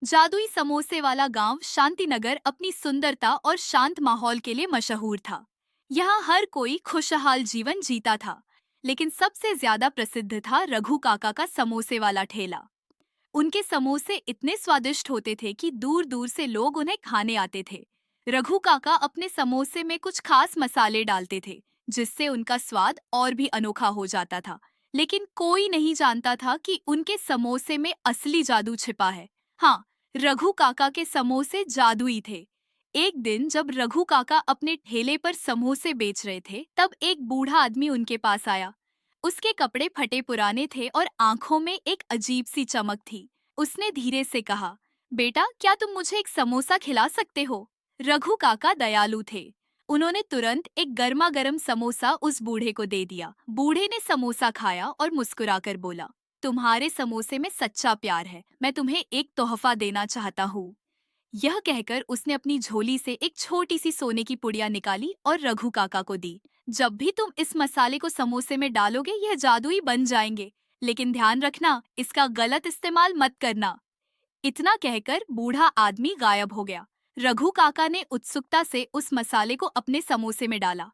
जादुई समोसे वाला गांव शांतिनगर अपनी सुंदरता और शांत माहौल के लिए मशहूर था। यहाँ हर कोई खुशहाल जीवन जीता था। लेकिन सबसे ज्यादा प्रसिद्ध था रघु काका का समोसे वाला ठेला। उनके समोसे इतने स्वादिष्ट होते थे कि दूर दूर से लोग उन्हें खाने आते थे। रघु काका अपने समोसे में कुछ खास मसाले डालते थे, जिससे उनका स्वाद और भी अनोखा हो जाता था। लेकिन कोई नहीं जानता था कि उनके समोसे में असली जादू छिपा है। हाँ, रघु काका के समोसे जादुई थे। एक दिन जब रघु काका अपने ठेले पर समोसे बेच रहे थे, तब एक बूढ़ा आदमी उनके पास आया। उसके कपड़े फटे पुराने थे और आंखों में एक अजीब सी चमक थी। उसने धीरे से कहा, बेटा, क्या तुम मुझे एक समोसा खिला सकते हो? रघु काका दयालु थे। उन्होंने तुरंत एक गर्मा गर्म समोसा उस बूढ़े को दे दिया। बूढ़े ने समोसा खाया और मुस्कुराकर बोला, तुम्हारे समोसे में सच्चा प्यार है, मैं तुम्हें एक तोहफा देना चाहता हूँ। यह कहकर उसने अपनी झोली से एक छोटी सी सोने की पुड़िया निकाली और रघु काका को दी। जब भी तुम इस मसाले को समोसे में डालोगे, यह जादुई बन जाएंगे। लेकिन ध्यान रखना, इसका गलत इस्तेमाल मत करना। इतना कहकर बूढ़ा आदमी गायब हो गया। रघु काका ने उत्सुकता से उस मसाले को अपने समोसे में डाला।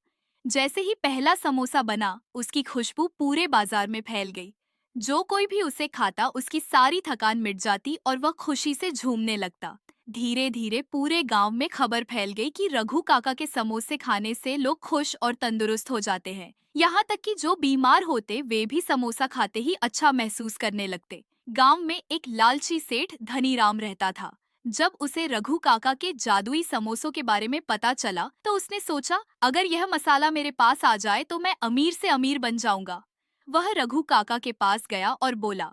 जैसे ही पहला समोसा बना, उसकी खुशबू पूरे बाजार में फैल गई। जो कोई भी उसे खाता, उसकी सारी थकान मिट जाती और वह खुशी से झूमने लगता। धीरे धीरे पूरे गांव में खबर फैल गई कि रघु काका के समोसे खाने से लोग खुश और तंदुरुस्त हो जाते हैं। यहाँ तक कि जो बीमार होते, वे भी समोसा खाते ही अच्छा महसूस करने लगते। गांव में एक लालची सेठ धनीराम रहता था। जब उसे रघु काका के जादुई समोसों के बारे में पता चला, तो उसने सोचा, अगर यह मसाला मेरे पास आ जाए तो मैं अमीर से अमीर बन जाऊंगा। वह रघु काका के पास गया और बोला,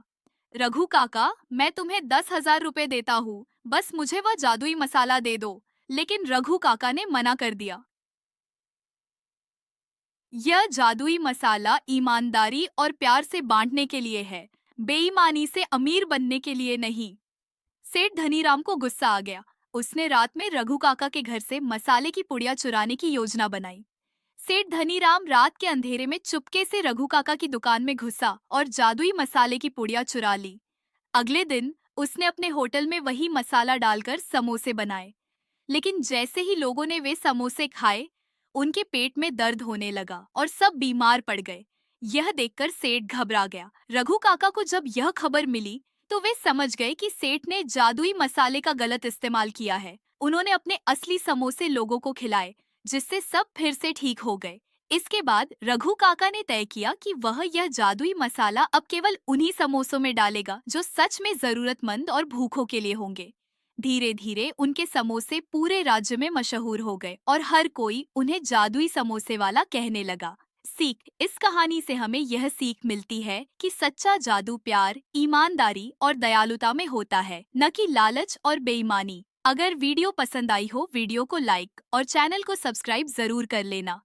रघु काका, मैं तुम्हें 10,000 रुपए देता हूँ, बस मुझे वह जादुई मसाला दे दो। लेकिन रघु काका ने मना कर दिया। यह जादुई मसाला ईमानदारी और प्यार से बांटने के लिए है, बेईमानी से अमीर बनने के लिए नहीं। सेठ धनीराम को गुस्सा आ गया। उसने रात में रघु काका के घर से मसाले की पुड़िया चुराने की योजना बनाई। सेठ धनीराम रात के अंधेरे में चुपके से रघु काका की दुकान में घुसा और जादुई मसाले की पुड़िया चुरा ली। अगले दिन उसने अपने होटल में वही मसाला डालकर समोसे बनाए। लेकिन जैसे ही लोगों ने वे समोसे खाए, उनके पेट में दर्द होने लगा और सब बीमार पड़ गए। यह देखकर सेठ घबरा गया। रघु काका को जब यह खबर मिली, तो वे समझ गए कि सेठ ने जादुई मसाले का गलत इस्तेमाल किया है। उन्होंने अपने असली समोसे लोगों को खिलाए, जिससे सब फिर से ठीक हो गए। इसके बाद रघु काका ने तय किया कि वह यह जादुई मसाला अब केवल उन्हीं समोसों में डालेगा जो सच में जरूरतमंद और भूखों के लिए होंगे। धीरे धीरे उनके समोसे पूरे राज्य में मशहूर हो गए और हर कोई उन्हें जादुई समोसे वाला कहने लगा। सीख, इस कहानी से हमें यह सीख मिलती है कि सच्चा जादू प्यार, ईमानदारी और दयालुता में होता है, न कि लालच और बेईमानी। अगर वीडियो पसंद आई हो, वीडियो को लाइक और चैनल को सब्सक्राइब जरूर कर लेना।